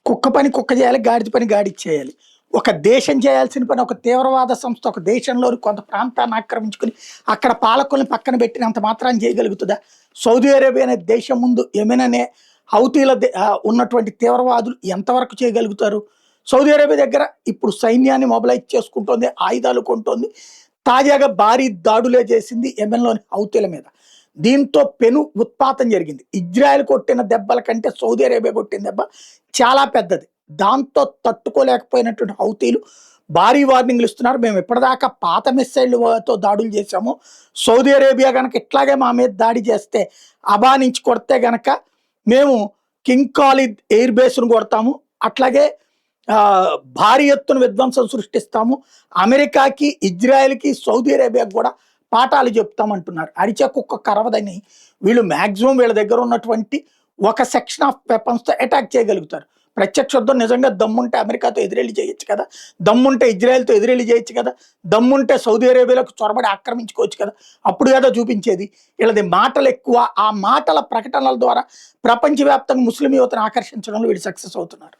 కుక్క పని కుక్క చేయాలి, గాడిద పని గాడిద చేయాలి. ఒక దేశం చేయాల్సిన పని ఒక తీవ్రవాద సంస్థ ఒక దేశంలోని కొంత ప్రాంతాన్ని ఆక్రమించుకుని అక్కడ పాలకుల్ని పక్కన పెట్టినంత మాత్రాన్ని చేయగలుగుతుందా? సౌదీ అరేబియా అనే దేశం ముందు యెమెన్ అనే హౌతీల ఉన్నటువంటి తీవ్రవాదులు ఎంతవరకు చేయగలుగుతారు? సౌదీ అరేబియా దగ్గర ఇప్పుడు సైన్యాన్ని మొబిలైజ్ చేసుకుంటోంది, ఆయుధాలు కొంటోంది. తాజాగా భారీ దాడులే చేసింది యెమెన్‌లోని హౌతీల మీద. దీంతో పెను ఉత్పాతం జరిగింది. ఇజ్రాయెల్ కొట్టిన దెబ్బల కంటే సౌదీ అరేబియా కొట్టిన దెబ్బ చాలా పెద్దది. దాంతో తట్టుకోలేకపోయినటువంటి హౌతీలు భారీ వార్నింగ్లు ఇస్తున్నారు. మేము ఇప్పటిదాకా పాత మిస్సైళ్ళతో దాడులు చేశాము. సౌదీ అరేబియా గనక ఇట్లాగే మా మీద దాడి చేస్తే అబా నుంచి కొడితే గనక మేము కింగ్ ఖాలిద్ ఎయిర్ బేస్ను కొడతాము. అట్లాగే భారీ ఎత్తున విధ్వంసం సృష్టిస్తాము. అమెరికాకి, ఇజ్రాయెల్‌కి, సౌదీ అరేబియాకి కూడా పాఠాలు చెప్తామంటున్నారు. అరిచే కుక్క కరవదని వీళ్ళు మాక్సిమం వీళ్ళ దగ్గర ఉన్నటువంటి ఒక సెక్షన్ ఆఫ్ వెపన్స్‌తో అటాక్ చేయగలుగుతారు. ప్రత్యక్ష యుద్ధం నిజంగా దమ్ముంటే అమెరికాతో ఎదురెళ్ళి చేయొచ్చు కదా, దమ్ముంటే ఇజ్రాయెల్‌తో ఎదురెళ్ళి చేయొచ్చు కదా, దమ్ముంటే సౌదీ అరేబియాలోకి చొరబడి ఆక్రమించుకోవచ్చు కదా. అప్పుడు కదా చూపించేది. వీళ్ళది మాటలు ఎక్కువ. ఆ మాటల ప్రకటనల ద్వారా ప్రపంచవ్యాప్తంగా ముస్లిం యువతను ఆకర్షించడంలో వీళ్ళు సక్సెస్ అవుతున్నారు.